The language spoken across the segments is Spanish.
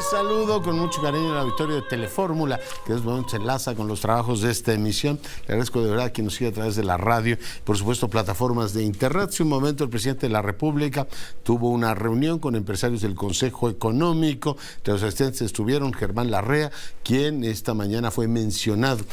Les saludo con mucho cariño al auditorio de Telefórmula, que es donde se enlaza con los trabajos de esta emisión. Le agradezco de verdad a quien nos sigue a través de la radio, por supuesto plataformas de internet. Hace un momento el presidente de la República tuvo una reunión con empresarios del Consejo Económico. Entre los asistentes estuvieron Germán Larrea, quien esta mañana fue mencionado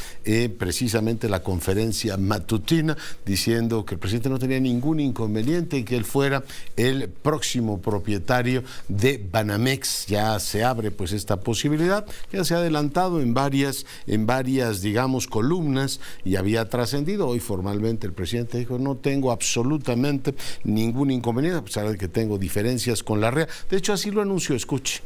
precisamente en la conferencia matutina, diciendo que el presidente no tenía ningún inconveniente en que él fuera el próximo propietario de Banamex. Ya se abre pues esta posibilidad, ya se ha adelantado en varias digamos columnas y había trascendido. Hoy formalmente el presidente dijo: no tengo absolutamente ningún inconveniente, a pesar de que tengo diferencias con Larrea. De hecho así lo anunció, escuche.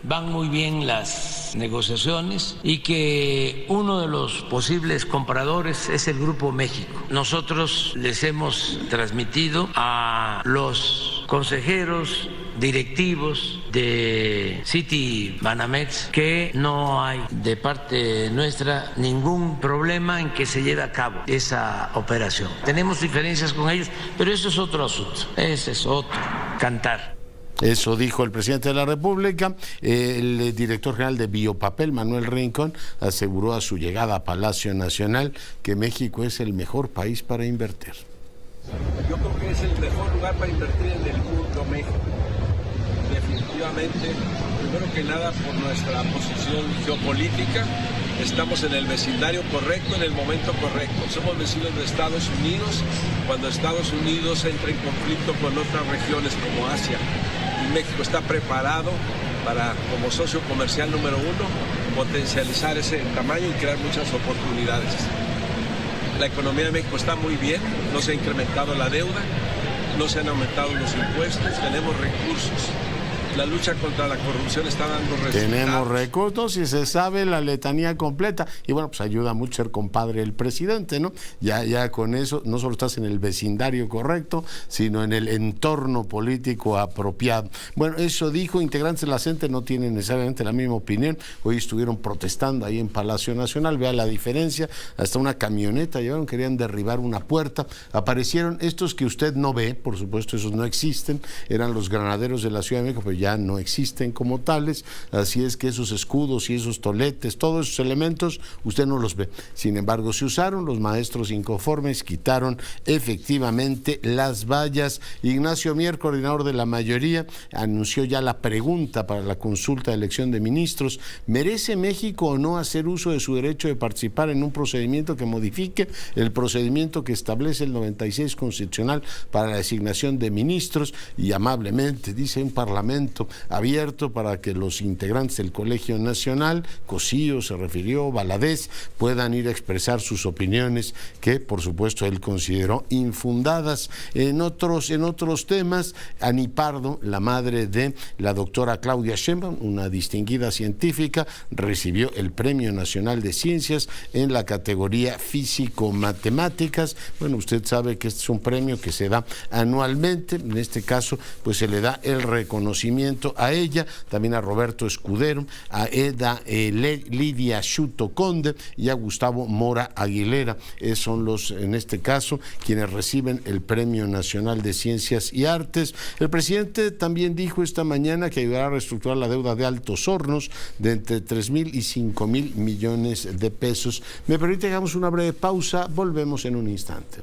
Van muy bien las negociaciones y que uno de los posibles compradores es el Grupo México. Nosotros les hemos transmitido a los consejeros directivos de City Banamex que no hay de parte nuestra ningún problema en que se lleve a cabo esa operación. Tenemos diferencias con ellos, pero eso es otro asunto, ese es otro cantar. Eso dijo el presidente de la República. El director general de Biopapel, Manuel Rincón, aseguró a su llegada a Palacio Nacional que México es el mejor país para invertir. Yo creo que es el mejor lugar para invertir en el mundo, México. Definitivamente, primero que nada por nuestra posición geopolítica, estamos en el vecindario correcto, en el momento correcto. Somos vecinos de Estados Unidos, cuando Estados Unidos entra en conflicto con otras regiones como Asia. Y México está preparado para, como socio comercial número uno, potencializar ese tamaño y crear muchas oportunidades. La economía de México está muy bien, no se ha incrementado la deuda, no se han aumentado los impuestos, tenemos recursos. La lucha contra la corrupción está dando resultados. Tenemos recursos y se sabe la letanía completa. Y bueno, pues ayuda mucho ser compadre del presidente, ¿no? Ya con eso no solo estás en el vecindario correcto, sino en el entorno político apropiado. Bueno, eso dijo. Integrantes de la CENTE no tienen necesariamente la misma opinión. Hoy estuvieron protestando ahí en Palacio Nacional. Vea la diferencia. Hasta una camioneta llevaron, querían derribar una puerta. Aparecieron estos que usted no ve, por supuesto, esos no existen. Eran los granaderos de la Ciudad de México, pero ya no existen como tales, así es que esos escudos y esos toletes, todos esos elementos, usted no los ve. Sin embargo, se usaron. Los maestros inconformes quitaron efectivamente las vallas. Ignacio Mier, coordinador de la mayoría, anunció ya la pregunta para la consulta de elección de ministros. ¿Merece México o no hacer uso de su derecho de participar en un procedimiento que modifique el procedimiento que establece el 96 constitucional para la designación de ministros? Y amablemente dice: un parlamento abierto para que los integrantes del Colegio Nacional, Cosío se refirió, Valadez, puedan ir a expresar sus opiniones que por supuesto él consideró infundadas. En otros temas, Ani Pardo, la madre de la doctora Claudia Sheinbaum, una distinguida científica, recibió el Premio Nacional de Ciencias en la categoría Físico-Matemáticas. Bueno, usted sabe que este es un premio que se da anualmente. En este caso pues se le da el reconocimiento a ella, también a Roberto Escudero, a Eda Lidia Schuto Conde y a Gustavo Mora Aguilera. Son los, en este caso, quienes reciben el Premio Nacional de Ciencias y Artes. El presidente también dijo esta mañana que ayudará a reestructurar la deuda de Altos Hornos de entre 3,000 y 5,000 millones de pesos. Me permite que hagamos una breve pausa, volvemos en un instante.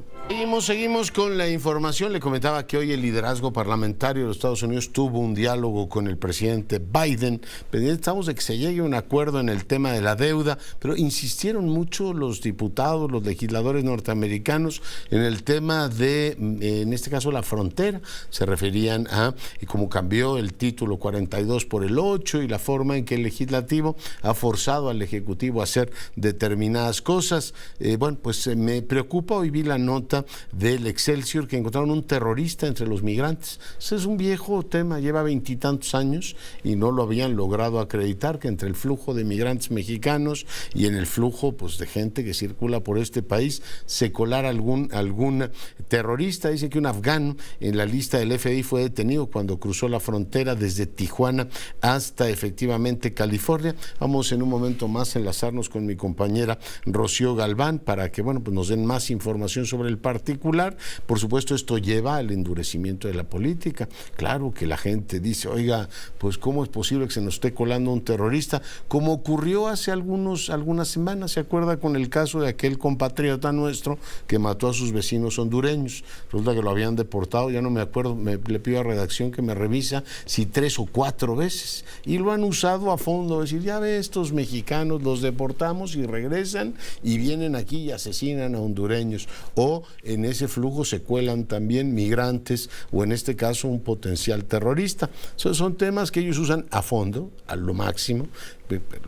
Seguimos con la información. Le comentaba que hoy el liderazgo parlamentario de los Estados Unidos tuvo un diálogo con el presidente Biden. Estamos de que se llegue a un acuerdo en el tema de la deuda, pero insistieron mucho los diputados, los legisladores norteamericanos en el tema de, en este caso, la frontera. Se referían a cómo cambió el título 42 por el 8 y la forma en que el legislativo ha forzado al ejecutivo a hacer determinadas cosas. Bueno, pues me preocupa. Hoy vi la nota del Excelsior que encontraron un terrorista entre los migrantes. Ese es un viejo tema, lleva 20 y tantos años y no lo habían logrado acreditar, que entre el flujo de migrantes mexicanos y en el flujo pues de gente que circula por este país se colara algún terrorista. Dice que un afgano en la lista del FBI fue detenido cuando cruzó la frontera desde Tijuana hasta efectivamente California. Vamos en un momento más a enlazarnos con mi compañera Rocío Galván para que pues nos den más información sobre el particular. Por supuesto, esto lleva al endurecimiento de la política. Claro que la gente dice: oiga, pues cómo es posible que se nos esté colando un terrorista, como ocurrió hace algunas semanas, ¿se acuerda con el caso de aquel compatriota nuestro que mató a sus vecinos hondureños? Resulta que lo habían deportado, ya no me acuerdo, le pido a redacción que me revisa si 3 o 4 veces, y lo han usado a fondo, decir, ya ve, estos mexicanos los deportamos y regresan y vienen aquí y asesinan a hondureños, o en ese flujo se cuelan también migrantes, o en este caso un potencial terrorista. Son temas que ellos usan a fondo, a lo máximo.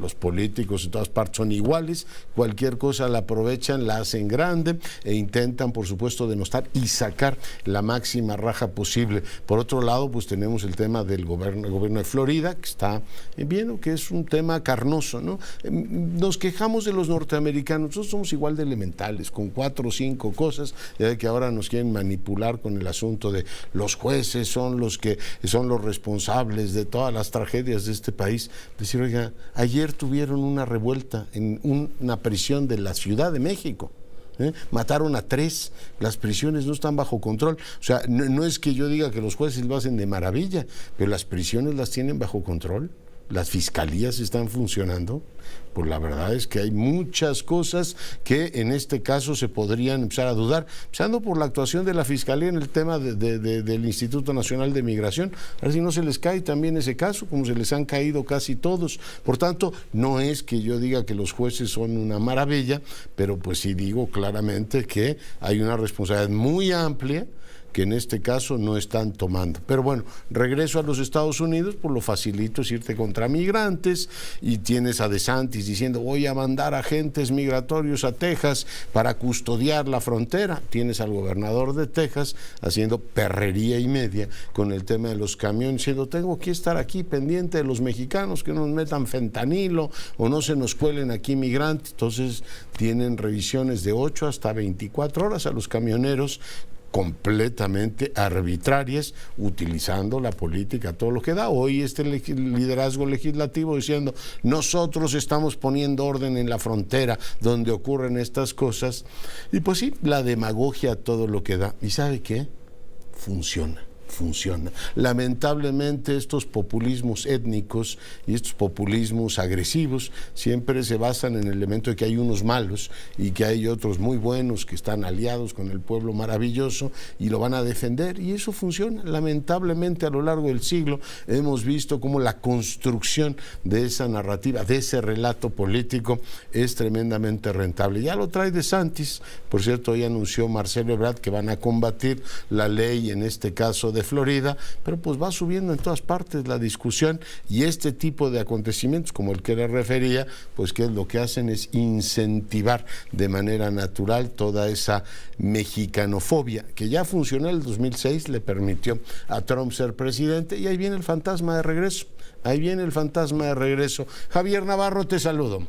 Los políticos en todas partes son iguales, cualquier cosa la aprovechan, la hacen grande e intentan, por supuesto, denostar y sacar la máxima raja posible. Por otro lado, pues tenemos el tema del gobierno de Florida, que está bien, que es un tema carnoso, ¿no? Nos quejamos de los norteamericanos, nosotros somos igual de elementales, con 4 o 5 cosas, ya que ahora nos quieren manipular con el asunto de los jueces son los responsables de todas las tragedias de este país. Decir, oiga, ayer tuvieron una revuelta en una prisión de la Ciudad de México. Mataron a 3, las prisiones no están bajo control. O sea, no es que yo diga que los jueces lo hacen de maravilla, pero las prisiones las tienen bajo control. Las fiscalías están funcionando. Pues la verdad es que hay muchas cosas que en este caso se podrían empezar a dudar, empezando por la actuación de la Fiscalía en el tema del Instituto Nacional de Migración. A ver si no se les cae también ese caso, como se les han caído casi todos. Por tanto, no es que yo diga que los jueces son una maravilla, pero pues sí digo claramente que hay una responsabilidad muy amplia que en este caso no están tomando. Pero bueno, regreso a los Estados Unidos, por lo facilito es irte contra migrantes, y tienes a DeSantis diciendo voy a mandar agentes migratorios a Texas para custodiar la frontera. Tienes al gobernador de Texas haciendo perrería y media con el tema de los camiones, diciendo tengo que estar aquí pendiente de los mexicanos, que no nos metan fentanilo o no se nos cuelen aquí migrantes. Entonces tienen revisiones de 8 hasta 24 horas a los camioneros, completamente arbitrarias, utilizando la política, todo lo que da. Hoy este liderazgo legislativo diciendo, nosotros estamos poniendo orden en la frontera donde ocurren estas cosas. Y pues sí, la demagogia, todo lo que da. ¿Y sabe qué? Funciona. Lamentablemente estos populismos étnicos y estos populismos agresivos siempre se basan en el elemento de que hay unos malos y que hay otros muy buenos que están aliados con el pueblo maravilloso y lo van a defender, y eso funciona. Lamentablemente a lo largo del siglo hemos visto cómo la construcción de esa narrativa, de ese relato político es tremendamente rentable. Ya lo trae DeSantis, por cierto, hoy anunció Marcelo Ebrard que van a combatir la ley, en este caso de Florida, pero pues va subiendo en todas partes la discusión, y este tipo de acontecimientos como el que le refería, pues que lo que hacen es incentivar de manera natural toda esa mexicanofobia que ya funcionó en el 2006, le permitió a Trump ser presidente, y ahí viene el fantasma de regreso, Javier Navarro, te saludo.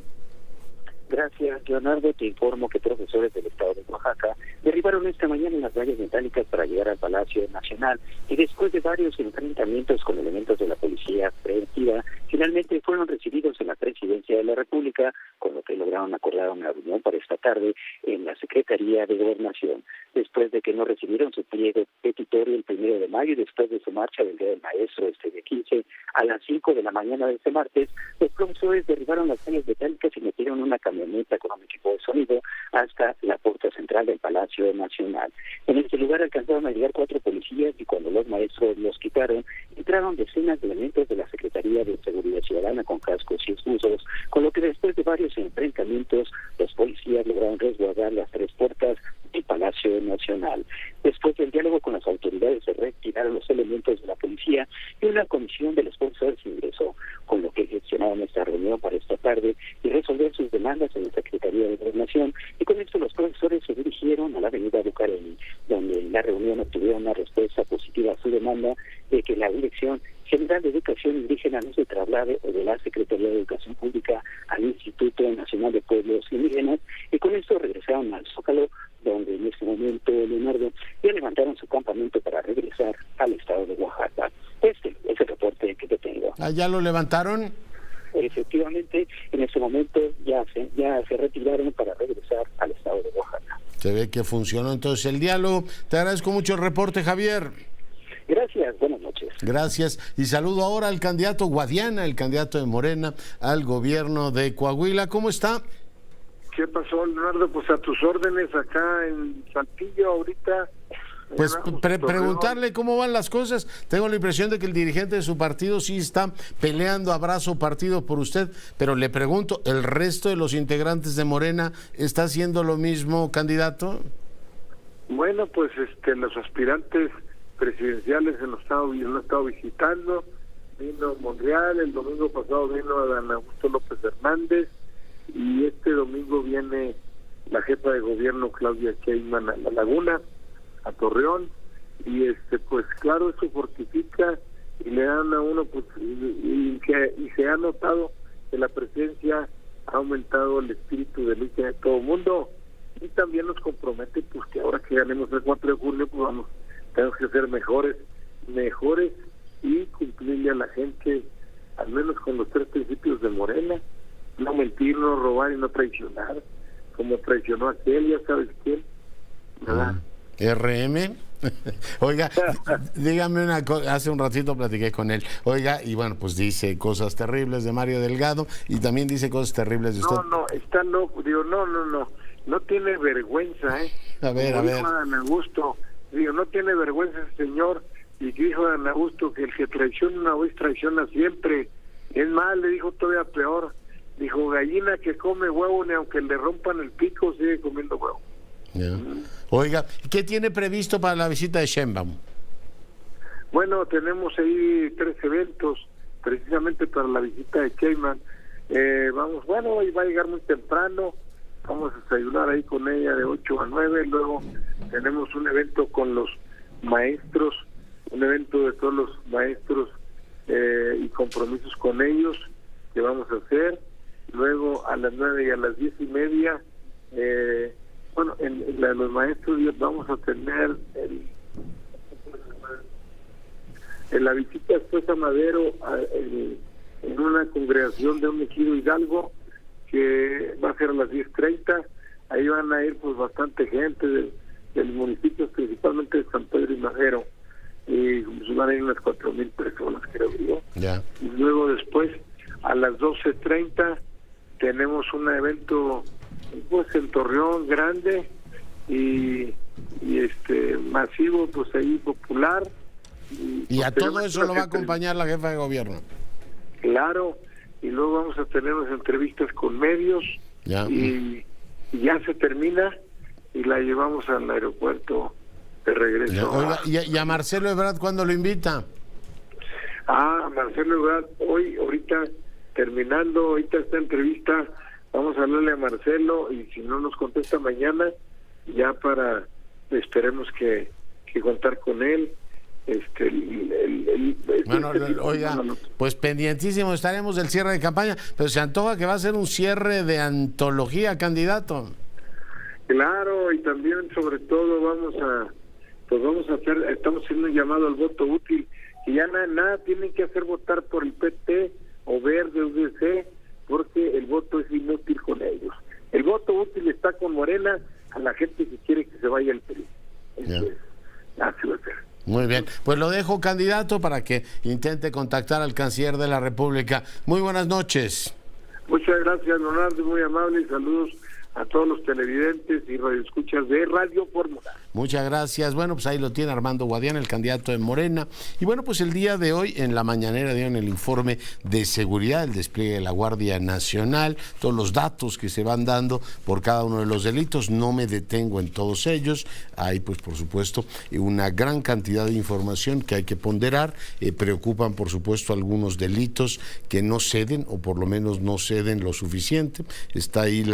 Gracias, Leonardo. Te informo que profesores del estado de Oaxaca derribaron esta mañana las vallas metálicas para llegar al Palacio Nacional, y después de varios enfrentamientos con elementos de la policía preventiva, finalmente fueron recibidos en la Presidencia de la República, con lo que lograron acordar una reunión para esta tarde en la Secretaría de Gobernación. Después de que no recibieron su pliego petitorio el 1 de mayo y después de su marcha del Día del Maestro de 15 a las 5 de la mañana de este martes, los profesores derribaron las vallas metálicas y metieron una camioneta con un equipo de sonido hasta la puerta central del Palacio Nacional. En este lugar alcanzaron a llegar 4 policías, y cuando los maestros los quitaron, entraron decenas de elementos de la Secretaría de Seguridad Ciudadana con cascos y escudos, con lo que después de varios enfrentamientos, los policías lograron resguardar las 3 puertas del Palacio Nacional. Después del diálogo con las autoridades, se retiraron los elementos de la policía y una comisión de los profesores ingresó, con lo que gestionaron esta reunión para esta tarde y resolver sus demandas en la Secretaría de Gobernación, y con esto los profesores se dirigieron a la avenida Bucareli, donde en la reunión obtuvieron una respuesta positiva a su demanda de que la Dirección General de Educación Indígena no se traslade de la Secretaría de Educación Pública al Instituto Nacional de Pueblos Indígenas, y con esto regresaron al Zócalo, donde en este momento, Leonardo, ya levantaron su campamento para regresar al estado de Oaxaca. Este es el reporte que te tengo. ¿Ya lo levantaron? Efectivamente, en este momento ya se retiraron para regresar al estado de Oaxaca. Se ve que funcionó entonces el diálogo. Te agradezco mucho el reporte, Javier. Gracias, buenas noches. Gracias. Y saludo ahora al candidato Guadiana, el candidato de Morena al gobierno de Coahuila. ¿Cómo está? ¿Qué pasó, Leonardo? Pues a tus órdenes acá en Saltillo ahorita. Pues preguntarle cómo van las cosas. Tengo la impresión de que el dirigente de su partido sí está peleando a brazo partido por usted, pero le pregunto, ¿el resto de los integrantes de Morena está haciendo lo mismo, candidato? Bueno, pues los aspirantes presidenciales lo han estado visitando. Vino Monreal, el domingo pasado vino Adán Augusto López Hernández, y este domingo viene la jefa de gobierno Claudia Sheinbaum a La Laguna, a Torreón, y pues claro, eso fortifica y le dan a uno, pues, y se ha notado que la presencia ha aumentado el espíritu de lucha de todo el mundo, y también nos compromete pues que ahora que ganemos el 4 de julio, pues tenemos que ser mejores y cumplirle a la gente, al menos con los 3 principios de Morena: no mentir, no robar y no traicionar, como traicionó a aquel, ya sabes quién, ¿verdad? RM. Oiga, dígame una cosa, hace un ratito platiqué con él. Oiga, y bueno, pues dice cosas terribles de Mario Delgado y también dice cosas terribles de usted. No, está loco, digo, no tiene vergüenza, A ver. Adán Augusto, digo, no tiene vergüenza ese señor, y que dijo Adán Augusto que el que traiciona una vez traiciona siempre. Es más, le dijo todavía peor, dijo: gallina que come huevo, ni aunque le rompan el pico, sigue comiendo huevo. Yeah. Oiga, ¿qué tiene previsto para la visita de Sheinbaum? Bueno, tenemos ahí 3 eventos precisamente para la visita de Sheinbaum. Hoy va a llegar muy temprano, vamos a desayunar ahí con ella de 8 a 9, luego tenemos un evento con los maestros, un evento de todos los maestros y compromisos con ellos que vamos a hacer. Luego a las 9 y a las 10:30, en la de los maestros vamos a tener en la visita después a Madero, en una congregación de un ejido Hidalgo, que va a ser a las 10:30. Ahí van a ir pues bastante gente del municipio, principalmente de San Pedro y Madero, y pues van a ir unas 4,000 personas, creo yo. Yeah. Y luego después a las 12:30 tenemos un evento pues en Torreón grande y masivo, pues ahí popular, y a todo eso lo va a acompañar la jefa de gobierno. Claro, y luego vamos a tener unas entrevistas con medios. Yeah. Y ya se termina y la llevamos al aeropuerto de regreso. Yeah. Oiga, ¿y a Marcelo Ebrard cuándo lo invita? Marcelo Ebrard, ahorita terminando esta entrevista, vamos a hablarle a Marcelo, y si no nos contesta mañana, ya esperemos que contar con él. Oiga, pues pendientísimo estaremos del cierre de campaña, pero se antoja que va a ser un cierre de antología, candidato. Claro, y también sobre todo estamos haciendo un llamado al voto útil, y ya nada tienen que hacer votar por el PT o Verde o UDC, porque el voto es inútil con ellos. El voto útil está con Morena, a la gente que quiere que se vaya el PRI. Así va a ser. Muy bien, pues lo dejo, candidato, para que intente contactar al canciller de la República. Muy buenas noches. Muchas gracias, Leonardo, muy amable, y saludos a todos los televidentes y radioescuchas de Radio Fórmula. Muchas gracias. Bueno, pues ahí lo tiene Armando Guadiana, el candidato de Morena. Y bueno, pues el día de hoy en la mañanera dieron el informe de seguridad, el despliegue de la Guardia Nacional, todos los datos que se van dando por cada uno de los delitos. No me detengo en todos ellos. Hay pues por supuesto una gran cantidad de información que hay que ponderar. Preocupan por supuesto algunos delitos que no ceden, o por lo menos no ceden lo suficiente. Está ahí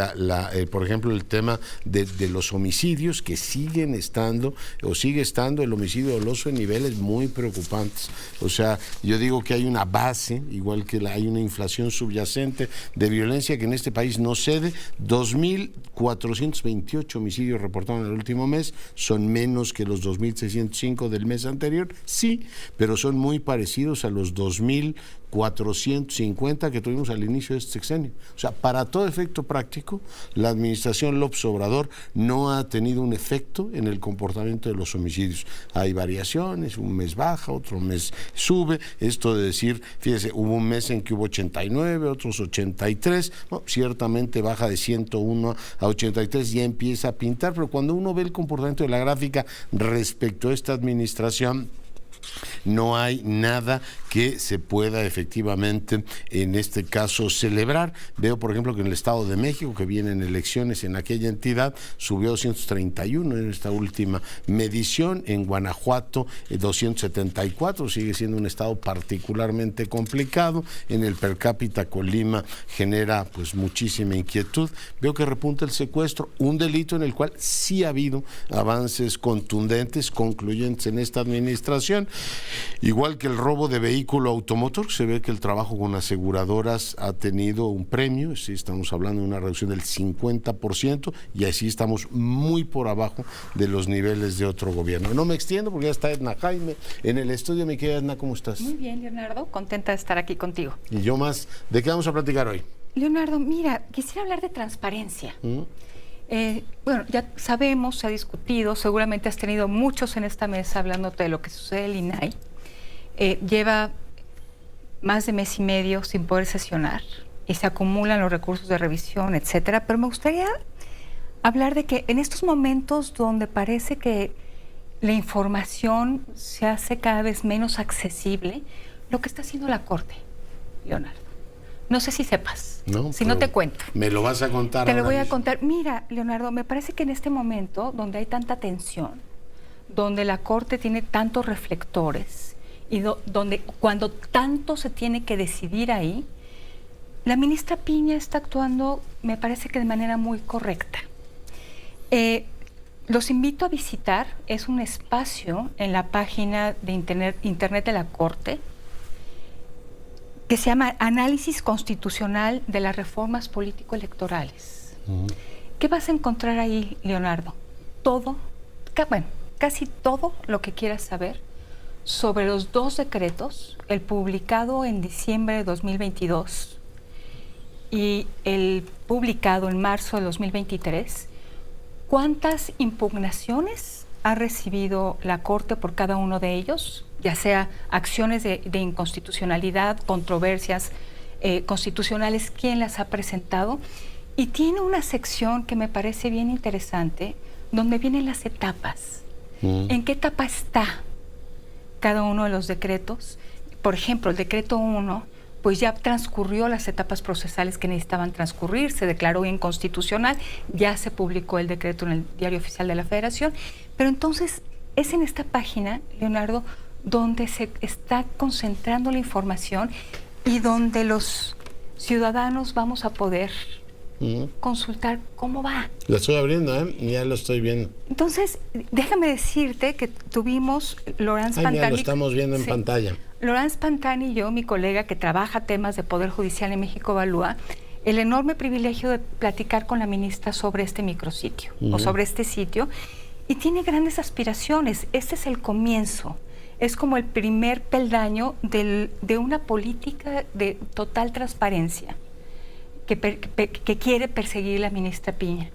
por ejemplo el tema de los homicidios, que sigue estando el homicidio doloso en niveles muy preocupantes. O sea, yo digo que hay una base, igual que hay una inflación subyacente de violencia que en este país no cede. 2.428 homicidios reportados en el último mes, son menos que los 2.605 del mes anterior, sí, pero son muy parecidos a los 2.000 450 que tuvimos al inicio de este sexenio. O sea, para todo efecto práctico, la administración López Obrador no ha tenido un efecto en el comportamiento de los homicidios. Hay variaciones, un mes baja, otro mes sube. Esto de decir, fíjese, hubo un mes en que hubo 89, otros 83, ¿no? Ciertamente baja de 101 a 83, ya empieza a pintar, pero cuando uno ve el comportamiento de la gráfica respecto a esta administración, no hay nada que se pueda efectivamente en este caso celebrar. Veo, por ejemplo, que en el Estado de México, que vienen elecciones en aquella entidad, subió 231 en esta última medición. En Guanajuato 274, sigue siendo un estado particularmente complicado. En el per cápita Colima genera pues muchísima inquietud. Veo que repunta el secuestro, un delito en el cual sí ha habido avances contundentes, concluyentes en esta administración. Igual que el robo de vehículo automotor, se ve que el trabajo con aseguradoras ha tenido un premio, sí, estamos hablando de una reducción del 50%, y así estamos muy por abajo de los niveles de otro gobierno. No me extiendo porque ya está Edna Jaime en el estudio. Mi querida Edna, ¿cómo estás? Muy bien, Leonardo, contenta de estar aquí contigo. Y yo más. ¿De qué vamos a platicar hoy? Leonardo, mira, quisiera hablar de transparencia. Bueno, ya sabemos, se ha discutido, seguramente has tenido muchos en esta mesa hablándote de lo que sucede en el INAI. Lleva más de mes y medio sin poder sesionar y se acumulan los recursos de revisión, etcétera. Pero me gustaría hablar de que en estos momentos donde parece que la información se hace cada vez menos accesible, lo que está haciendo la Corte, Leonardo. No sé si sepas, no, si no te cuento. Me lo vas a contar. Te lo voy a contar. Mira, Leonardo, me parece que en este momento, donde hay tanta tensión, donde la Corte tiene tantos reflectores y donde cuando tanto se tiene que decidir ahí, la ministra Piña está actuando, me parece que de manera muy correcta. Los invito a visitar, es un espacio en la página de internet de la Corte, que se llama Análisis Constitucional de las Reformas Político-Electorales. ¿Qué vas a encontrar ahí, Leonardo? Todo, bueno, casi todo lo que quieras saber sobre los dos decretos, el publicado en diciembre de 2022 y el publicado en marzo de 2023, ¿cuántas impugnaciones ha recibido la Corte por cada uno de ellos? Ya sea acciones de inconstitucionalidad, controversias constitucionales, ¿quién las ha presentado? Y tiene una sección que me parece bien interesante, donde vienen las etapas. ¿En qué etapa está cada uno de los decretos? Por ejemplo, el decreto 1, pues ya transcurrió las etapas procesales que necesitaban transcurrir, se declaró inconstitucional, ya se publicó el decreto en el Diario Oficial de la Federación, pero entonces es en esta página, Leonardo, donde se está concentrando la información y donde los ciudadanos vamos a poder consultar cómo va. Lo estoy abriendo, ya lo estoy viendo. Entonces, déjame decirte que tuvimos Laurence Pantani. Ya lo estamos viendo en pantalla. Laurence Pantani y yo, mi colega que trabaja temas de Poder Judicial en México Evalúa, el enorme privilegio de platicar con la ministra sobre este micrositio o sobre este sitio, y tiene grandes aspiraciones. Este es el comienzo. Es como el primer peldaño de una política de total transparencia que quiere perseguir la ministra Piña.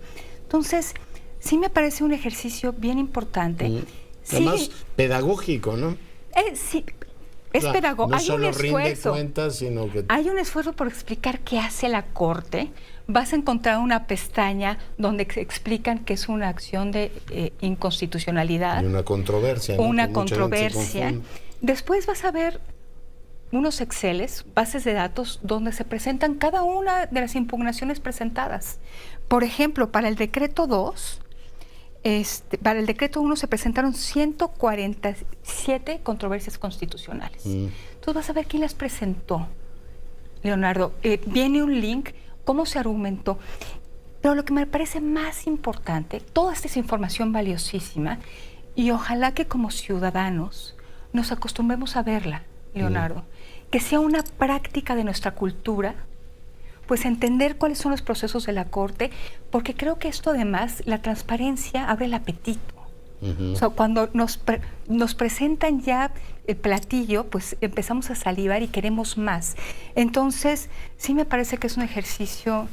Entonces, sí me parece un ejercicio bien importante. Además, pedagógico, ¿no? Sí, es pedagógico. No solo rinde cuentas, sino que... Hay un esfuerzo por explicar qué hace la Corte. Vas a encontrar una pestaña donde explican que es una acción de inconstitucionalidad. Y una controversia. Una controversia. Después vas a ver unos Exceles, bases de datos, donde se presentan cada una de las impugnaciones presentadas. Por ejemplo, para el decreto 2, para el decreto 1 se presentaron 147 controversias constitucionales. Entonces vas a ver quién las presentó, Leonardo. Viene un link, cómo se argumentó. Pero lo que me parece más importante, toda esta es información valiosísima, y ojalá que como ciudadanos nos acostumbremos a verla, Leonardo. Que sea una práctica de nuestra cultura, pues entender cuáles son los procesos de la Corte, porque creo que esto además, la transparencia abre el apetito. O sea, cuando nos presentan ya el platillo, pues empezamos a salivar y queremos más. Entonces, sí me parece que es un ejercicio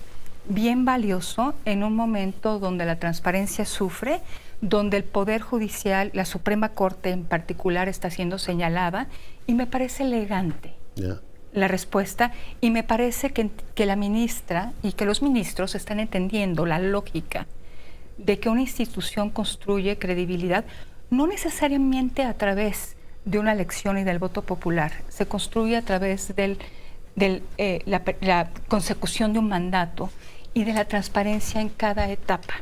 bien valioso en un momento donde la transparencia sufre, donde el Poder Judicial, la Suprema Corte en particular, está siendo señalada, y me parece elegante la respuesta, y me parece que la ministra y que los ministros están entendiendo la lógica de que una institución construye credibilidad no necesariamente a través de una elección y del voto popular, se construye a través de la consecución de un mandato y de la transparencia en cada etapa.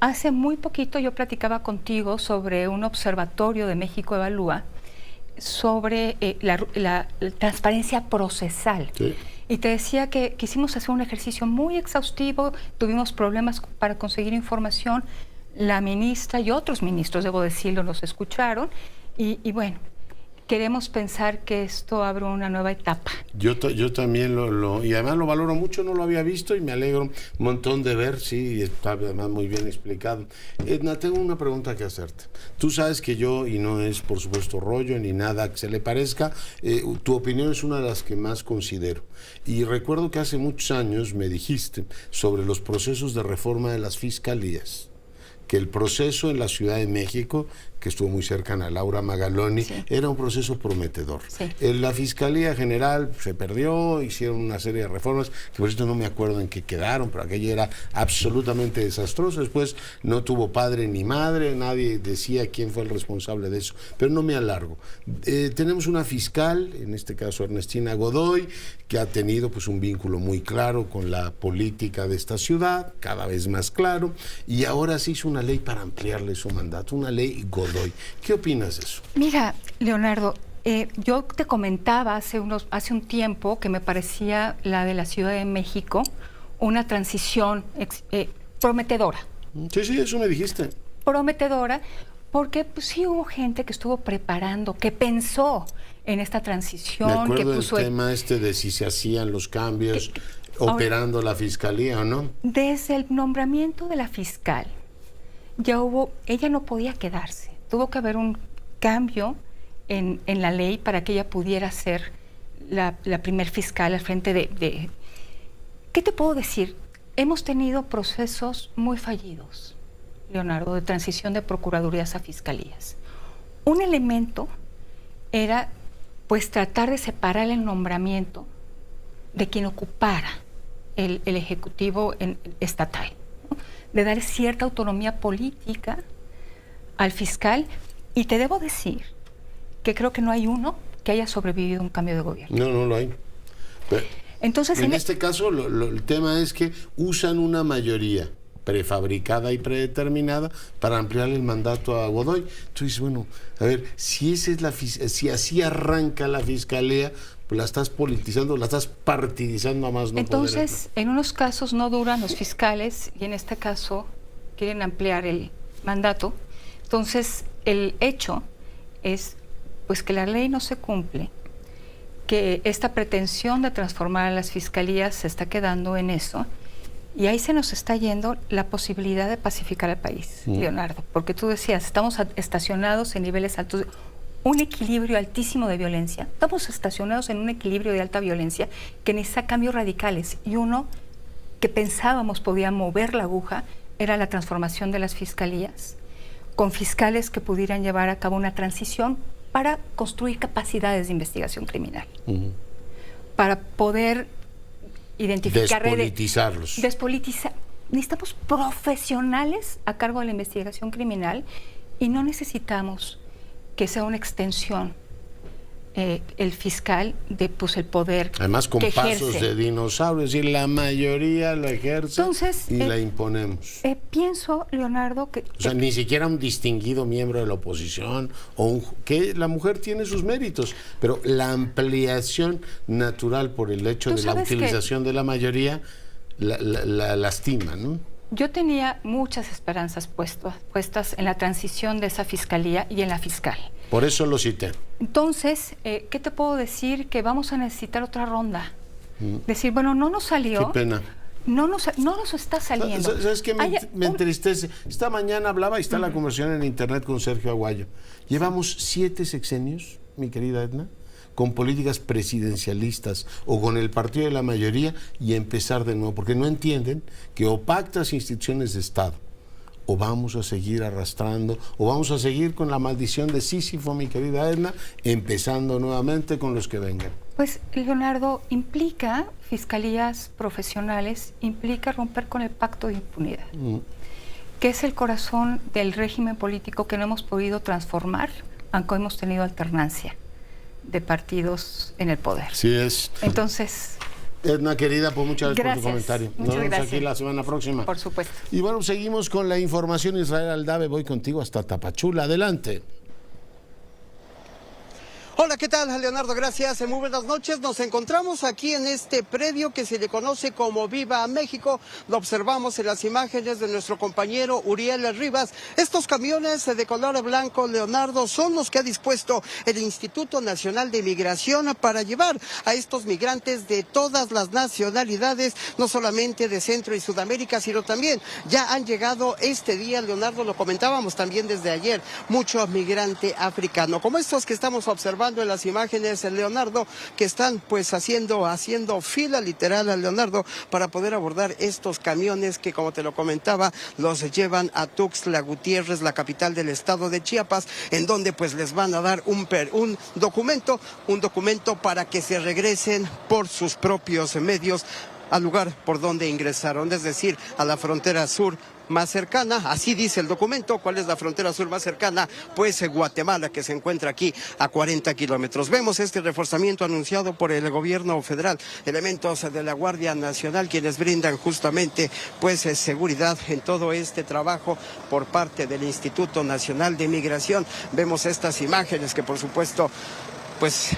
Hace muy poquito yo platicaba contigo sobre un observatorio de México Evalúa sobre la transparencia procesal. Sí. Y te decía que quisimos hacer un ejercicio muy exhaustivo, tuvimos problemas para conseguir información, la ministra y otros ministros, debo decirlo, nos escucharon, y bueno, queremos pensar que esto abre una nueva etapa. Yo también y además lo valoro mucho, no lo había visto y me alegro un montón de ver, sí, está además muy bien explicado. Edna, tengo una pregunta que hacerte. Tú sabes que yo, y no es por supuesto rollo ni nada que se le parezca, tu opinión es una de las que más considero. Y recuerdo que hace muchos años me dijiste sobre los procesos de reforma de las fiscalías, que el proceso en la Ciudad de México, que estuvo muy cercana a Laura Magaloni, sí, era un proceso prometedor. Sí. En la Fiscalía General se perdió, hicieron una serie de reformas, que por cierto no me acuerdo en qué quedaron, pero aquello era absolutamente desastroso. Después no tuvo padre ni madre, nadie decía quién fue el responsable de eso, pero no me alargo. Tenemos una fiscal, en este caso Ernestina Godoy, que ha tenido pues un vínculo muy claro con la política de esta ciudad, cada vez más claro, y ahora se hizo una ley para ampliarle su mandato, una ley Godoy. ¿Qué opinas de eso? Mira, Leonardo, yo te comentaba hace un tiempo que me parecía la de la Ciudad de México una transición prometedora. Sí, eso me dijiste. Prometedora, porque pues, sí hubo gente que estuvo preparando, que pensó en esta transición. Me acuerdo que puso del tema de si se hacían los cambios operando la fiscalía o no. Desde el nombramiento de la fiscal, ella no podía quedarse. Tuvo que haber un cambio en la ley para que ella pudiera ser la primer fiscal al frente de... ¿Qué te puedo decir? Hemos tenido procesos muy fallidos, Leonardo, de transición de procuradurías a fiscalías. Un elemento era, pues, tratar de separar el nombramiento de quien ocupara el ejecutivo estatal, ¿no? De dar cierta autonomía política al fiscal, y te debo decir que creo que no hay uno que haya sobrevivido a un cambio de gobierno. No lo hay. Pero entonces, en este caso, el tema es que usan una mayoría prefabricada y predeterminada para ampliar el mandato a Godoy. Entonces, bueno, a ver, si así arranca la fiscalía, pues la estás politizando, la estás partidizando a más no Entonces, poder. En unos casos no duran los fiscales y en este caso quieren ampliar el mandato. Entonces, el hecho es pues que la ley no se cumple, que esta pretensión de transformar a las fiscalías se está quedando en eso, y ahí se nos está yendo la posibilidad de pacificar al país, Leonardo, porque tú decías, estamos estacionados en niveles altos, un equilibrio altísimo de violencia, estamos estacionados en un equilibrio de alta violencia que necesita cambios radicales, y uno que pensábamos podía mover la aguja era la transformación de las fiscalías, con fiscales que pudieran llevar a cabo una transición para construir capacidades de investigación criminal, para poder identificar despolitizarlos. Necesitamos profesionales a cargo de la investigación criminal, y no necesitamos que sea una extensión el fiscal de pues el poder. Además con pasos de dinosaurio, es decir, la mayoría lo ejerce. Entonces, y la imponemos. Pienso, Leonardo, que... O sea, ni siquiera un distinguido miembro de la oposición, que la mujer tiene sus méritos, pero la ampliación natural por el hecho de la utilización de la mayoría la lastima, ¿no? Yo tenía muchas esperanzas puestas en la transición de esa fiscalía y en la fiscal. Por eso lo cité. Entonces, ¿qué te puedo decir? Que vamos a necesitar otra ronda. Decir, bueno, no nos salió. Qué pena. no nos está saliendo. ¿Sabes qué me entristece? Esta mañana hablaba, y está la conversación en internet con Sergio Aguayo. Llevamos 7 sexenios, mi querida Edna, con políticas presidencialistas o con el partido de la mayoría, y empezar de nuevo, porque no entienden que o pactas instituciones de Estado, o vamos a seguir arrastrando, o vamos a seguir con la maldición de Sísifo, mi querida Edna, empezando nuevamente con los que vengan. Pues, Leonardo, implica fiscalías profesionales, implica romper con el pacto de impunidad, que es el corazón del régimen político que no hemos podido transformar, aunque hemos tenido alternancia de partidos en el poder. Sí es. Entonces, Edna, querida, pues muchas gracias por tu comentario. Nos vemos aquí la semana próxima. Por supuesto. Y bueno, seguimos con la información. Israel Aldave, voy contigo hasta Tapachula. Adelante. Hola, ¿qué tal, Leonardo? Gracias, muy buenas noches. Nos encontramos aquí en este predio que se le conoce como Viva México. Lo observamos en las imágenes de nuestro compañero Uriel Rivas. Estos camiones de color blanco, Leonardo, son los que ha dispuesto el Instituto Nacional de Migración para llevar a estos migrantes de todas las nacionalidades, no solamente de Centro y Sudamérica, sino también ya han llegado este día, Leonardo, lo comentábamos también desde ayer, mucho migrante africano, como estos que estamos observando en las imágenes, Leonardo, que están pues haciendo fila literal, Leonardo, para poder abordar estos camiones que, como te lo comentaba, los llevan a Tuxtla Gutiérrez, la capital del estado de Chiapas, en donde pues les van a dar un documento para que se regresen por sus propios medios al lugar por donde ingresaron, es decir, a la frontera sur más cercana. Así dice el documento. ¿Cuál es la frontera sur más cercana? Pues Guatemala, que se encuentra aquí a 40 kilómetros. Vemos este reforzamiento anunciado por el gobierno federal, elementos de la Guardia Nacional, quienes brindan justamente pues seguridad en todo este trabajo por parte del Instituto Nacional de Migración. Vemos estas imágenes que, por supuesto, pues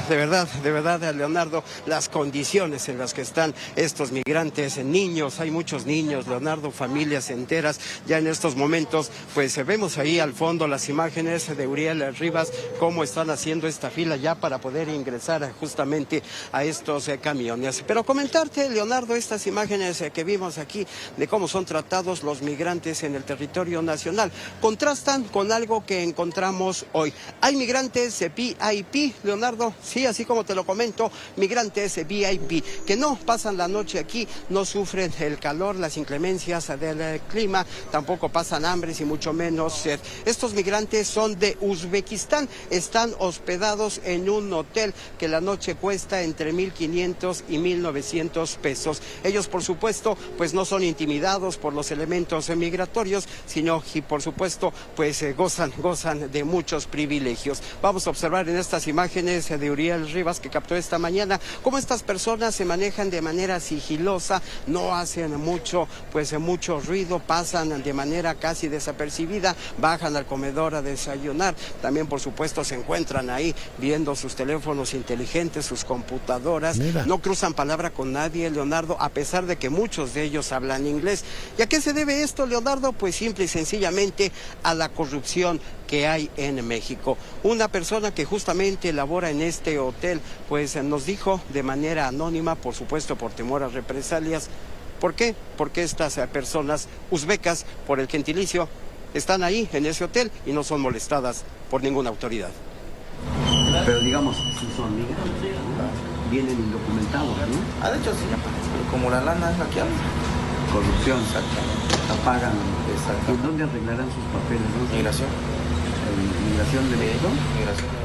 de verdad, Leonardo, las condiciones en las que están estos migrantes, niños, hay muchos niños, Leonardo, familias enteras, ya en estos momentos, pues vemos ahí al fondo las imágenes de Uriel Rivas, cómo están haciendo esta fila ya para poder ingresar justamente a estos camiones. Pero comentarte, Leonardo, estas imágenes que vimos aquí de cómo son tratados los migrantes en el territorio nacional, contrastan con algo que encontramos hoy. Hay migrantes VIP, Leonardo, sí, así como te lo comento, migrantes VIP, que no pasan la noche aquí, no sufren el calor, las inclemencias del clima, tampoco pasan hambre y mucho menos sed. Estos migrantes son de Uzbekistán, están hospedados en un hotel que la noche cuesta entre 1,500 y 1,900 pesos. Ellos, por supuesto, pues no son intimidados por los elementos migratorios, sino y por supuesto, pues gozan de muchos privilegios. Vamos a observar en estas imágenes de Uriel Rivas que captó esta mañana cómo estas personas se manejan de manera sigilosa, no hacen mucho ruido, pasan de manera casi desapercibida, bajan al comedor a desayunar, también por supuesto se encuentran ahí viendo sus teléfonos inteligentes, sus computadoras. Mira. No cruzan palabra con nadie, Leonardo, a pesar de que muchos de ellos hablan inglés. ¿Y a qué se debe esto, Leonardo? Pues simple y sencillamente a la corrupción que hay en México. Una persona que justamente labora en este hotel, pues nos dijo de manera anónima, por supuesto por temor a represalias. ¿Por qué? Porque estas personas uzbecas, por el gentilicio, están ahí en ese hotel y no son molestadas por ninguna autoridad. Pero digamos, si son migrantes, vienen indocumentados, ¿no? De hecho sí, pero como la lana es la que habla. Corrupción, la pagan. Exacto. ¿Y dónde arreglarán sus papeles? ¿No? Migración. ¿Migración de México? Migración.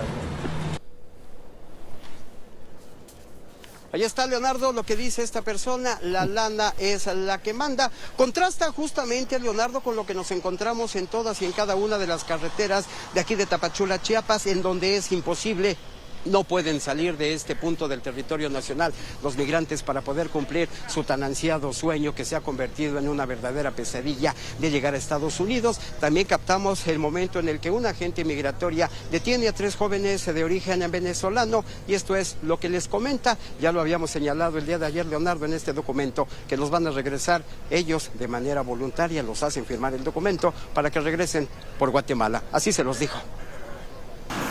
Ahí está, Leonardo, lo que dice esta persona, la lana es la que manda. Contrasta justamente, Leonardo, con lo que nos encontramos en todas y en cada una de las carreteras de aquí de Tapachula, Chiapas, en donde es imposible. No pueden salir de este punto del territorio nacional los migrantes para poder cumplir su tan ansiado sueño que se ha convertido en una verdadera pesadilla de llegar a Estados Unidos. También captamos el momento en el que una agente migratoria detiene a 3 jóvenes de origen venezolano y esto es lo que les comenta. Ya lo habíamos señalado el día de ayer, Leonardo, en este documento, que los van a regresar ellos de manera voluntaria, los hacen firmar el documento para que regresen por Guatemala. Así se los dijo.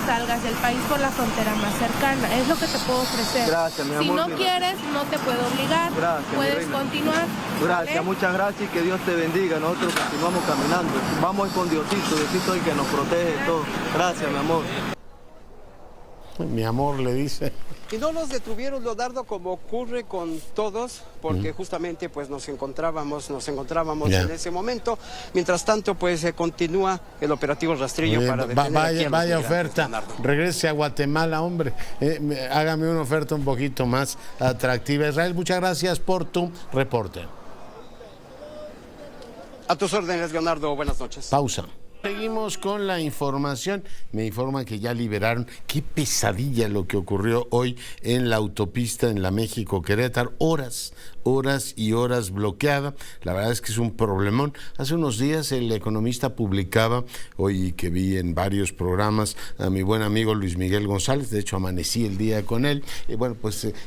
salgas del país por la frontera más cercana. Es lo que te puedo ofrecer. Gracias, mi amor. Si no quieres, no te puedo obligar. Gracias, puedes continuar. Gracias, ¿vale? muchas gracias y que Dios te bendiga. Nosotros continuamos caminando. Vamos con Diosito es el que nos protege de todo. Gracias, mi amor. Mi amor, le dice. Y no nos detuvieron, Leonardo, como ocurre con todos, porque justamente pues nos encontrábamos en ese momento. Mientras tanto, pues continúa el operativo rastrillo para detener aquí a los vaya migrantes, oferta. Leonardo. Regrese a Guatemala, hombre. Hágame una oferta un poquito más atractiva. Israel, muchas gracias por tu reporte. A tus órdenes, Leonardo. Buenas noches. Pausa. Seguimos con la información. Me informan que ya liberaron. Qué pesadilla lo que ocurrió hoy en la autopista en la México-Querétaro. Horas y horas bloqueada. La verdad es que es un problemón. Hace unos días el Economista publicaba, hoy que vi en varios programas, a mi buen amigo Luis Miguel González, de hecho amanecí el día con él,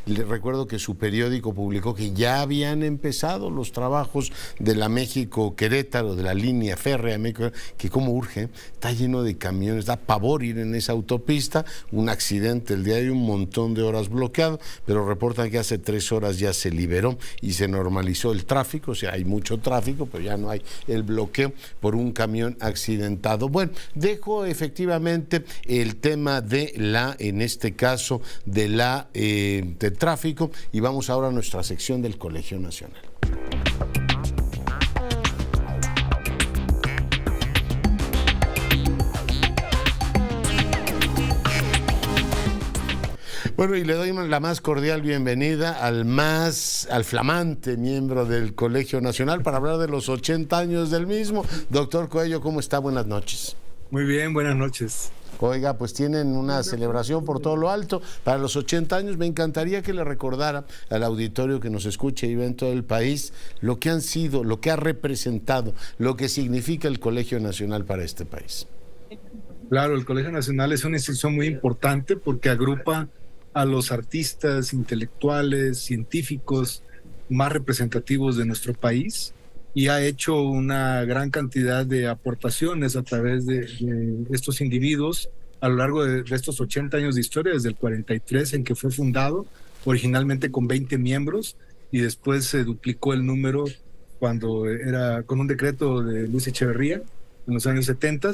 le recuerdo que su periódico publicó que ya habían empezado los trabajos de la México-Querétaro, de la línea férrea México, que como urge, está lleno de camiones, da pavor ir en esa autopista, un accidente el día de hoy, un montón de horas bloqueado, pero reportan que hace 3 horas ya se liberó y se normalizó el tráfico, o sea, hay mucho tráfico, pero ya no hay el bloqueo por un camión accidentado. Bueno, dejo efectivamente el tema de en este caso, de tráfico, y vamos ahora a nuestra sección del Colegio Nacional. Bueno, y le doy la más cordial bienvenida al flamante miembro del Colegio Nacional para hablar de los 80 años del mismo. Doctor Coello, ¿cómo está? Buenas noches. Muy bien, buenas noches. Oiga, pues tienen una celebración por todo lo alto para los 80 años. Me encantaría que le recordara al auditorio que nos escuche y ve en todo el país lo que han sido, lo que ha representado, lo que significa el Colegio Nacional para este país. Claro, el Colegio Nacional es una institución muy importante porque agrupa a los artistas, intelectuales, científicos más representativos de nuestro país y ha hecho una gran cantidad de aportaciones a través de estos individuos a lo largo de estos 80 años de historia, desde el 43 en que fue fundado, originalmente con 20 miembros y después se duplicó el número cuando era con un decreto de Luis Echeverría en los años 70.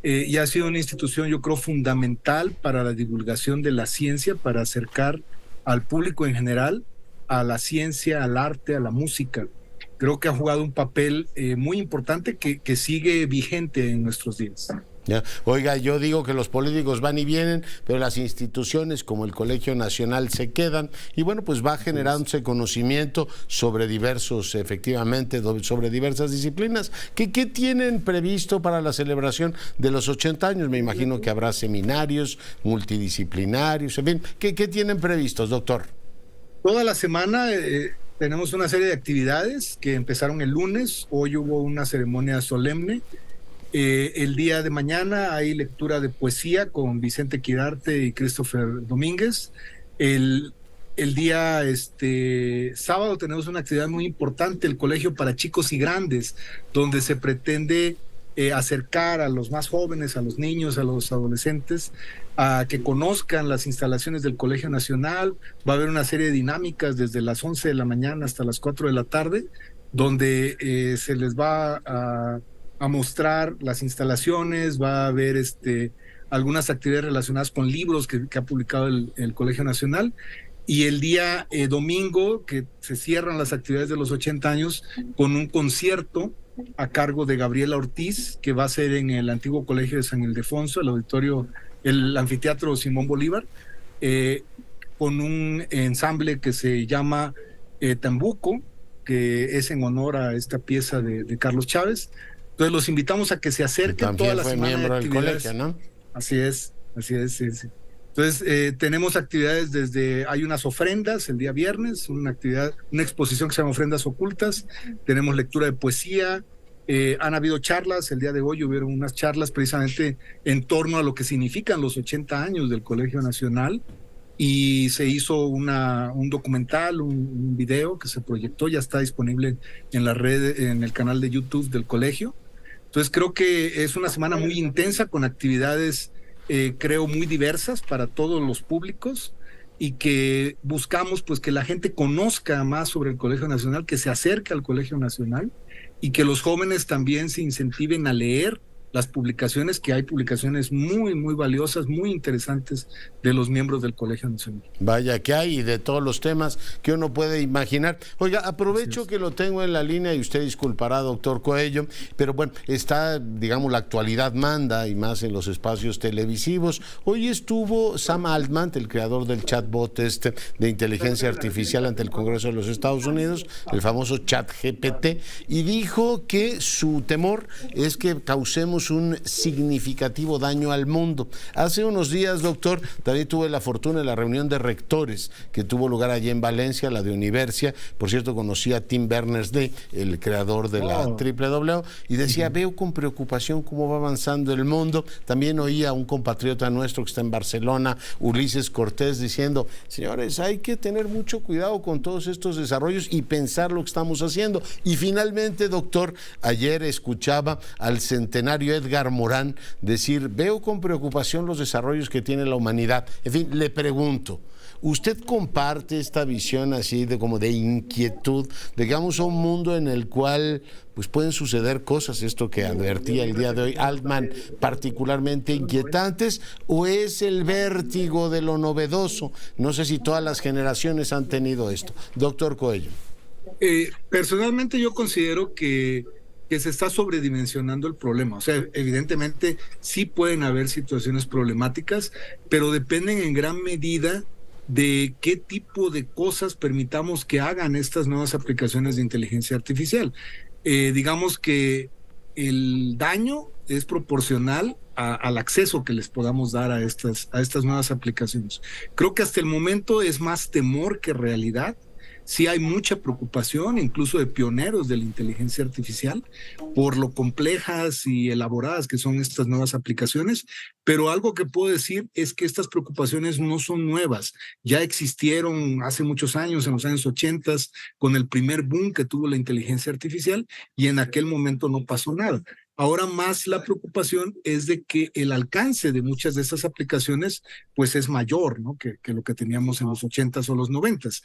Y ha sido una institución, yo creo, fundamental para la divulgación de la ciencia, para acercar al público en general a la ciencia, al arte, a la música. Creo que ha jugado un papel muy importante que sigue vigente en nuestros días. Ya. Oiga, yo digo que los políticos van y vienen, pero las instituciones como el Colegio Nacional se quedan y bueno, pues va generándose conocimiento sobre sobre diversas disciplinas. ¿Qué tienen previsto para la celebración de los 80 años? Me imagino que habrá seminarios multidisciplinarios, en fin, ¿qué tienen previstos, doctor? Toda la semana tenemos una serie de actividades que empezaron el lunes. Hoy hubo una ceremonia solemne. El día de mañana hay lectura de poesía con Vicente Quirarte y Christopher Domínguez. El día sábado tenemos una actividad muy importante, el Colegio para Chicos y Grandes, donde se pretende acercar a los más jóvenes, a los niños, a los adolescentes, a que conozcan las instalaciones del Colegio Nacional. Va a haber una serie de dinámicas desde las 11 de la mañana hasta las 4 de la tarde, donde se les va a mostrar las instalaciones, va a haber algunas actividades relacionadas con libros que ha publicado el Colegio Nacional, y el día domingo, que se cierran las actividades de los 80 años, con un concierto a cargo de Gabriela Ortiz, que va a ser en el antiguo Colegio de San Ildefonso, el anfiteatro Simón Bolívar, con un ensamble que se llama Tambuco, que es en honor a esta pieza de Carlos Chávez. Entonces los invitamos a que se acerquen toda la semana. Miembro del colegio, ¿no? Así es, sí. Entonces tenemos actividades hay unas ofrendas el día viernes, una exposición que se llama Ofrendas Ocultas, tenemos lectura de poesía, han habido charlas, el día de hoy hubieron unas charlas precisamente en torno a lo que significan los 80 años del Colegio Nacional, y se hizo un documental, un video que se proyectó, ya está disponible en la red, en el canal de YouTube del colegio. Entonces creo que es una semana muy intensa con actividades creo, muy diversas para todos los públicos, y que buscamos pues que la gente conozca más sobre el Colegio Nacional, que se acerque al Colegio Nacional, y que los jóvenes también se incentiven a leer las publicaciones, que hay publicaciones muy, muy valiosas, muy interesantes de los miembros del Colegio Nacional. Vaya que hay, de todos los temas que uno puede imaginar. Oiga, aprovecho que lo tengo en la línea y usted disculpará, doctor Coello, pero bueno, está, digamos, la actualidad manda y más en los espacios televisivos. Hoy estuvo Sam Altman, el creador del chatbot de inteligencia artificial ante el Congreso de los Estados Unidos, el famoso ChatGPT, y dijo que su temor es que causemos un significativo daño al mundo. Hace unos días, doctor, también tuve la fortuna de la reunión de rectores que tuvo lugar allí en Valencia, la de Universia. Por cierto, conocí a Tim Berners-Lee, el creador de la WWW, y decía, veo con preocupación cómo va avanzando el mundo. También oía a un compatriota nuestro que está en Barcelona, Ulises Cortés, diciendo, señores, hay que tener mucho cuidado con todos estos desarrollos y pensar lo que estamos haciendo. Y finalmente, doctor, ayer escuchaba al centenario Edgar Morán decir, veo con preocupación los desarrollos que tiene la humanidad. En fin, le pregunto, ¿usted comparte esta visión así de como de inquietud, digamos, a un mundo en el cual pues pueden suceder cosas, esto que advertía el día de hoy Altman, particularmente inquietantes, o es el vértigo de lo novedoso? No sé si todas las generaciones han tenido esto. Doctor Coello. Personalmente yo considero que se está sobredimensionando el problema. O sea, evidentemente sí pueden haber situaciones problemáticas, pero dependen en gran medida de qué tipo de cosas permitamos que hagan estas nuevas aplicaciones de inteligencia artificial. Digamos que el daño es proporcional al acceso que les podamos dar a estas nuevas aplicaciones. Creo que hasta el momento es más temor que realidad. Sí hay mucha preocupación, incluso de pioneros de la inteligencia artificial, por lo complejas y elaboradas que son estas nuevas aplicaciones, pero algo que puedo decir es que estas preocupaciones no son nuevas, ya existieron hace muchos años, en los años 80, con el primer boom que tuvo la inteligencia artificial, y en aquel momento no pasó nada. Ahora más la preocupación es de que el alcance de muchas de estas aplicaciones pues es mayor, ¿no? que lo que teníamos en los 80s o los 90s.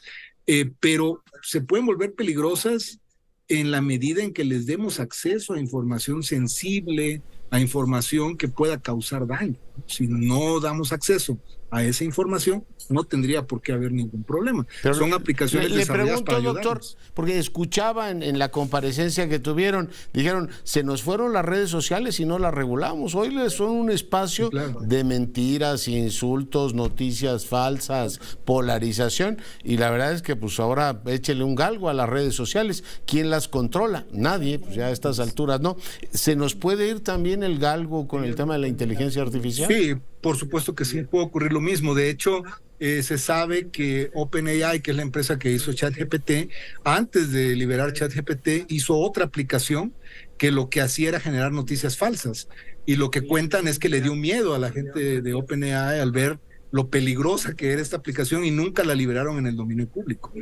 Pero se pueden volver peligrosas en la medida en que les demos acceso a información sensible, a información que pueda causar daño. Si no damos acceso a esa información, no tendría por qué haber ningún problema. Pero son aplicaciones desarrolladas para ayudarnos. Le pregunto, doctor, porque escuchaba en la comparecencia que tuvieron, dijeron, se nos fueron las redes sociales y no las regulamos. Hoy les son un espacio de mentiras, insultos, noticias falsas, polarización, y la verdad es que pues ahora échele un galgo a las redes sociales. ¿Quién las controla? Nadie, pues ya a estas alturas no. ¿Se nos puede ir también el galgo con el tema de la inteligencia artificial? Sí, por supuesto que sí, puede ocurrir lo mismo. De hecho, se sabe que OpenAI, que es la empresa que hizo ChatGPT, antes de liberar ChatGPT, hizo otra aplicación que lo que hacía era generar noticias falsas. Y lo que cuentan es que le dio miedo a la gente de OpenAI al ver lo peligrosa que era esta aplicación y nunca la liberaron en el dominio público.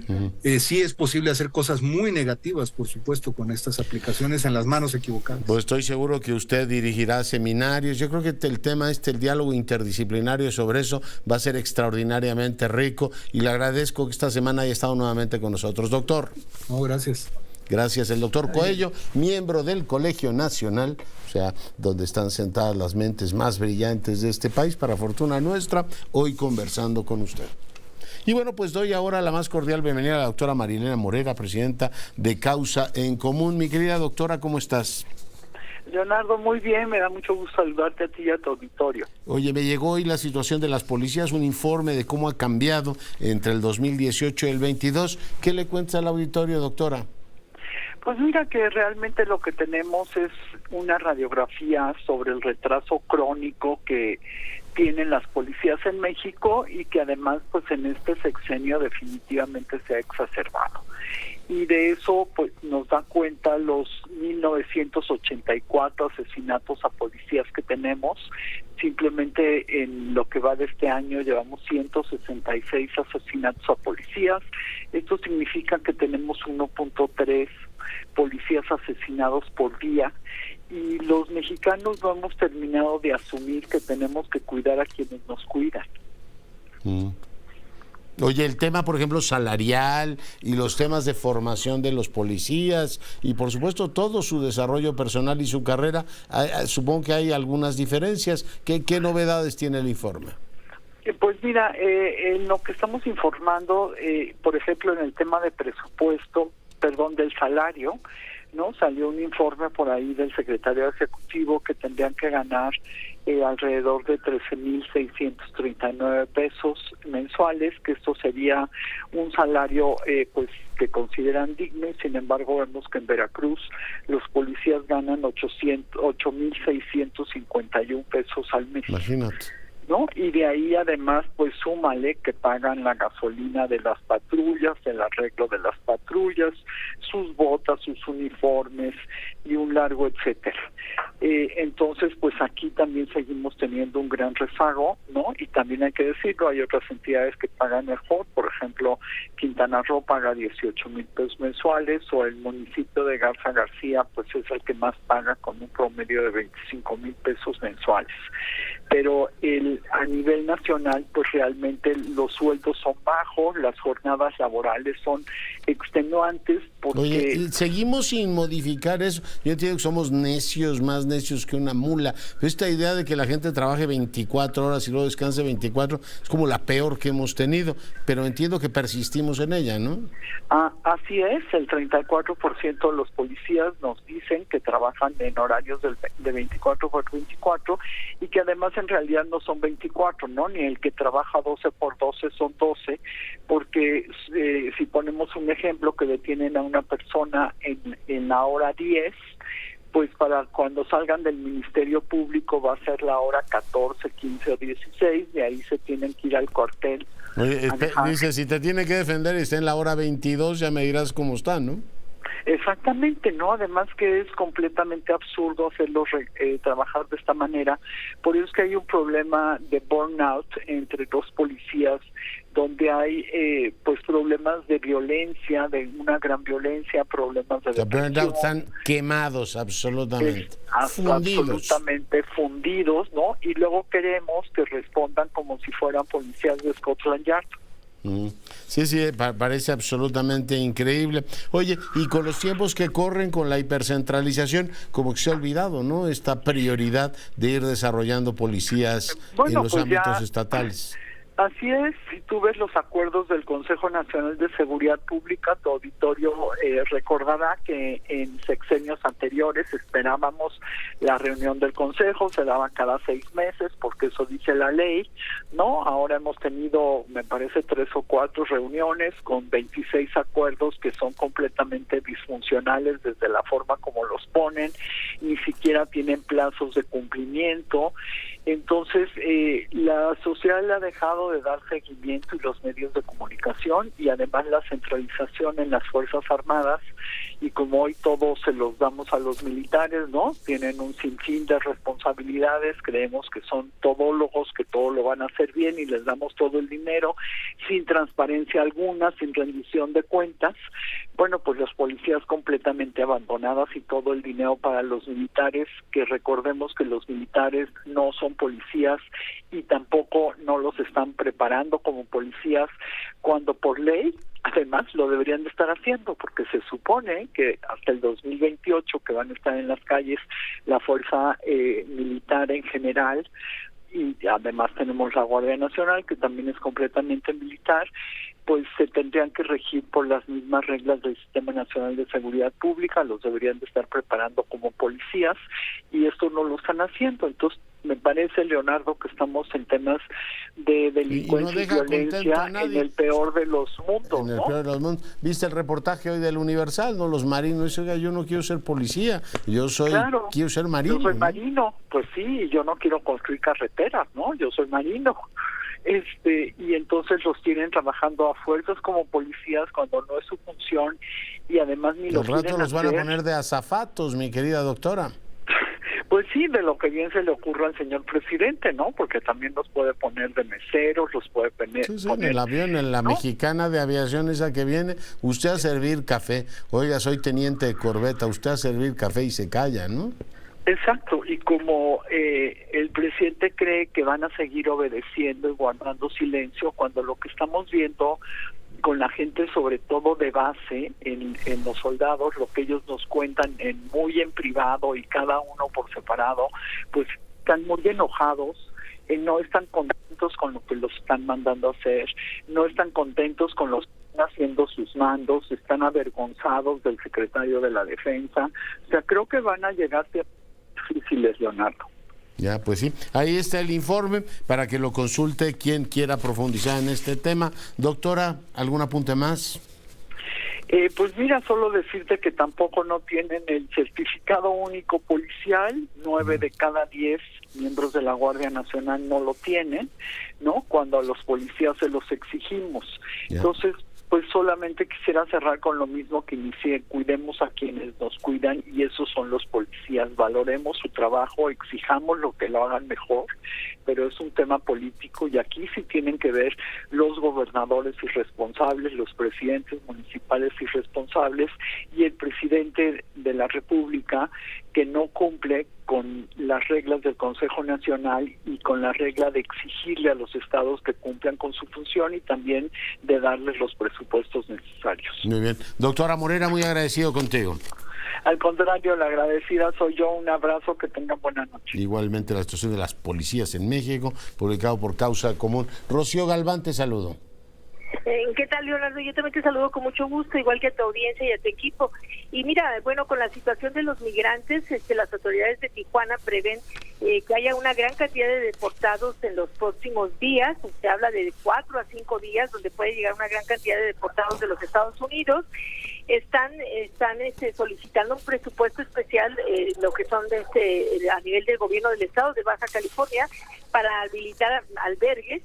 Sí es posible hacer cosas muy negativas, por supuesto, con estas aplicaciones en las manos equivocadas. Pues estoy seguro que usted dirigirá seminarios. Yo creo que el tema el diálogo interdisciplinario sobre eso va a ser extraordinariamente rico, y le agradezco que esta semana haya estado nuevamente con nosotros. Doctor. No, gracias. Gracias. El doctor Coello, miembro del Colegio Nacional, o sea, donde están sentadas las mentes más brillantes de este país, para fortuna nuestra, hoy conversando con usted. Y bueno, pues doy ahora la más cordial bienvenida a la doctora Marilena Morera, presidenta de Causa en Común. Mi querida doctora, ¿cómo estás? Leonardo, muy bien, me da mucho gusto saludarte a ti y a tu auditorio. Oye, me llegó hoy la situación de las policías, un informe de cómo ha cambiado entre el 2018 y el 22. ¿Qué le cuentas al auditorio, doctora? Pues mira que realmente lo que tenemos es una radiografía sobre el retraso crónico que tienen las policías en México y que además pues en este sexenio definitivamente se ha exacerbado. Y de eso pues nos da cuenta los 1984 asesinatos a policías que tenemos. Simplemente en lo que va de este año llevamos 166 asesinatos a policías. Esto significa que tenemos 1.3 policías asesinados por día, y los mexicanos no hemos terminado de asumir que tenemos que cuidar a quienes nos cuidan. Oye, el tema, por ejemplo, salarial y los temas de formación de los policías y, por supuesto, todo su desarrollo personal y su carrera, supongo que hay algunas diferencias. ¿Qué novedades tiene el informe? Pues mira, en lo que estamos informando, por ejemplo, en el tema de del salario, ¿no? Salió un informe por ahí del secretario ejecutivo que tendrían que ganar alrededor de 13,639 pesos mensuales, que esto sería un salario pues que consideran digno. Sin embargo, vemos que en Veracruz los policías ganan 8,651 pesos al mes. Imagínate. ¿No? Y de ahí además pues súmale que pagan la gasolina de las patrullas, el arreglo de las patrullas, sus botas, sus uniformes y un largo etcétera. Entonces pues aquí también seguimos teniendo un gran rezago, ¿no? Y también hay que decirlo, hay otras entidades que pagan mejor, por ejemplo Quintana Roo paga 18,000 pesos mensuales, o el municipio de Garza García pues es el que más paga con un promedio de 25,000 pesos mensuales. Pero a nivel nacional pues realmente los sueldos son bajos, las jornadas laborales son extenuantes porque... Oye, seguimos sin modificar eso. Yo entiendo que somos necios, más necios que una mula. Pero esta idea de que la gente trabaje 24 horas y luego descanse 24 es como la peor que hemos tenido, pero entiendo que persistimos en ella, ¿no? Así es, el 34% de los policías nos dicen que trabajan en horarios de 24 por 24 y que además en realidad no son 24, ¿no? Ni el que trabaja 12 por 12 son 12, porque si ponemos un ejemplo que detienen a una persona en la hora 10, pues para cuando salgan del Ministerio Público va a ser la hora 14, 15 o 16, de ahí se tienen que ir al cuartel. Oye, dice, si te tiene que defender y está en la hora 22, ya me dirás cómo está, ¿no? Exactamente, ¿no? Además que es completamente absurdo hacerlos trabajar de esta manera. Por eso es que hay un problema de burnout entre los policías, donde hay pues problemas de violencia, de una gran violencia, problemas de depresión. Burnout, están quemados absolutamente, absolutamente fundidos, ¿no? Y luego queremos que respondan como si fueran policías de Scotland Yard. Sí, parece absolutamente increíble. Oye, y con los tiempos que corren, con la hipercentralización, como que se ha olvidado, ¿no? Esta prioridad de ir desarrollando policías en los ámbitos estatales. Así es, si tú ves los acuerdos del Consejo Nacional de Seguridad Pública, tu auditorio recordará que en sexenios anteriores esperábamos la reunión del Consejo, se daba cada 6 meses, porque eso dice la ley, ¿no? Ahora hemos tenido, me parece, 3 o 4 reuniones con 26 acuerdos que son completamente disfuncionales desde la forma como los ponen, ni siquiera tienen plazos de cumplimiento. Entonces, la sociedad le ha dejado de dar seguimiento, y los medios de comunicación, y además la centralización en las Fuerzas Armadas, y como hoy todos se los damos a los militares, ¿no? Tienen un sinfín de responsabilidades, creemos que son todólogos, que todo lo van a hacer bien, y les damos todo el dinero sin transparencia alguna, sin rendición de cuentas. Bueno, pues las policías completamente abandonadas y todo el dinero para los militares, que recordemos que los militares no son policías y tampoco no los están preparando como policías, cuando por ley además lo deberían de estar haciendo, porque se supone que hasta el 2028 que van a estar en las calles la fuerza militar en general, y además tenemos la Guardia Nacional, que también es completamente militar, pues se tendrían que regir por las mismas reglas del Sistema Nacional de Seguridad Pública, los deberían de estar preparando como policías, y esto no lo están haciendo. Entonces, me parece, Leonardo, que estamos en temas de delincuencia y violencia en el peor de los mundos, ¿no? Peor de los mundos. ¿Viste el reportaje hoy del Universal, no? Los marinos dicen, oiga, yo no quiero ser policía, quiero ser marino. Yo soy marino, pues sí, yo no quiero construir carreteras, ¿no? Yo soy marino. Y entonces los tienen trabajando a fuerzas como policías cuando no es su función, y además ni los rato los van a poner de azafatos, mi querida doctora. Pues sí, de lo que bien se le ocurra al señor presidente, ¿no? Porque también los puede poner de meseros, los puede poner... Sí, en el avión, en la, ¿no?, mexicana de aviación esa que viene, usted a servir café. Oiga, soy teniente de corbeta, usted a servir café y se calla, ¿no? Exacto, y como el presidente cree que van a seguir obedeciendo y guardando silencio, cuando lo que estamos viendo con la gente, sobre todo de base, en los soldados, lo que ellos nos cuentan muy en privado y cada uno por separado, pues están muy enojados, no están contentos con lo que los están mandando a hacer, no están contentos con los que están haciendo sus mandos, están avergonzados del secretario de la Defensa. O sea, creo que van a llegar difíciles, Leonardo. Ya, pues sí, ahí está el informe para que lo consulte quien quiera profundizar en este tema. Doctora, ¿algún apunte más? Pues mira, solo decirte que tampoco no tienen el certificado único policial. 9 de cada 10 miembros de la Guardia Nacional no lo tienen, ¿no? Cuando a los policías se los exigimos. Ya. Entonces, pues solamente quisiera cerrar con lo mismo que inicié: cuidemos a quienes nos cuidan, y esos son los policías. Valoremos su trabajo, exijamos lo que lo hagan mejor, pero es un tema político y aquí sí tienen que ver los gobernadores irresponsables, los presidentes municipales irresponsables y el presidente de la República, que no cumple con las reglas del Consejo Nacional y con la regla de exigirle a los estados que cumplan con su función y también de darles los presupuestos necesarios. Muy bien. Doctora Morera, muy agradecido contigo. Al contrario, la agradecida soy yo. Un abrazo, que tengan buena noche. Igualmente, la situación de las policías en México, publicado por Causa Común. Rocío Galván, te saludo. ¿Qué tal, Leonardo? Yo también te saludo con mucho gusto, igual que a tu audiencia y a tu equipo. Y mira, bueno, con la situación de los migrantes, las autoridades de Tijuana prevén que haya una gran cantidad de deportados en los próximos días. Se habla de 4 a 5 días, donde puede llegar una gran cantidad de deportados de los Estados Unidos. Están solicitando un presupuesto especial, lo que son a nivel del gobierno del estado de Baja California, para habilitar albergues.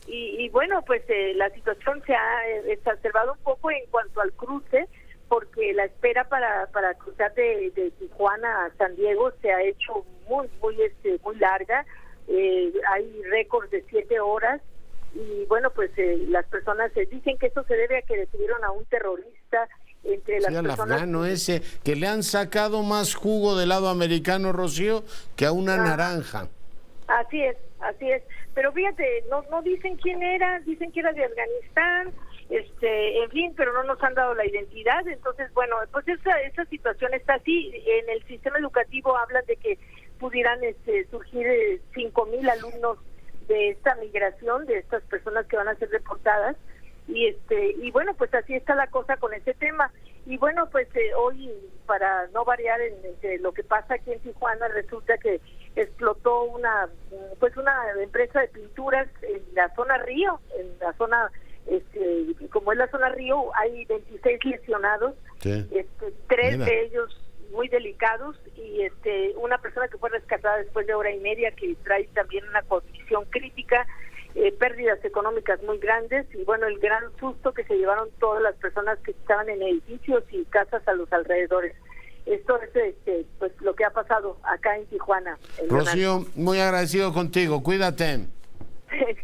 Y bueno, pues la situación se ha exacerbado un poco en cuanto al cruce, porque la espera para cruzar de Tijuana a San Diego se ha hecho muy larga. Hay récords de 7 horas y bueno, pues las personas dicen que eso se debe a que detuvieron a un terrorista entre las personas. Afgano ese, que le han sacado más jugo del lado americano, Rocío, que a una naranja. Así es. Pero fíjate, no dicen quién era, dicen que era de Afganistán, en fin, pero no nos han dado la identidad. Entonces, bueno, pues esa situación está así. En el sistema educativo hablan de que pudieran surgir 5,000 alumnos de esta migración, de estas personas que van a ser deportadas. Y bueno, pues así está la cosa con ese tema. Y bueno, pues hoy, para no variar entre lo que pasa aquí en Tijuana, resulta que explotó una empresa de pinturas en la zona Río, como es la zona Río, hay 26 lesionados, sí. 3 de ellos muy delicados, y una persona que fue rescatada después de 1 hora y media, que trae también una condición crítica, pérdidas económicas muy grandes, y bueno, el gran susto que se llevaron todas las personas que estaban en edificios y casas a los alrededores. Esto es pues lo que ha pasado acá en Tijuana. Rocío, muy agradecido contigo, cuídate.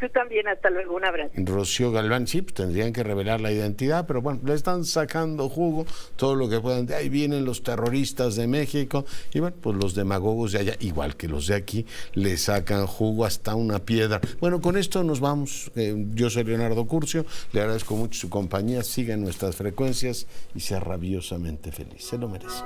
Tú también, hasta luego, un abrazo. Rocío Galván, sí, pues tendrían que revelar la identidad, pero bueno, le están sacando jugo todo lo que puedan. De ahí vienen los terroristas de México y bueno, pues los demagogos de allá, igual que los de aquí, le sacan jugo hasta una piedra. Bueno, con esto nos vamos. Yo soy Leonardo Curcio, le agradezco mucho su compañía, siga en nuestras frecuencias y sea rabiosamente feliz. Se lo merece.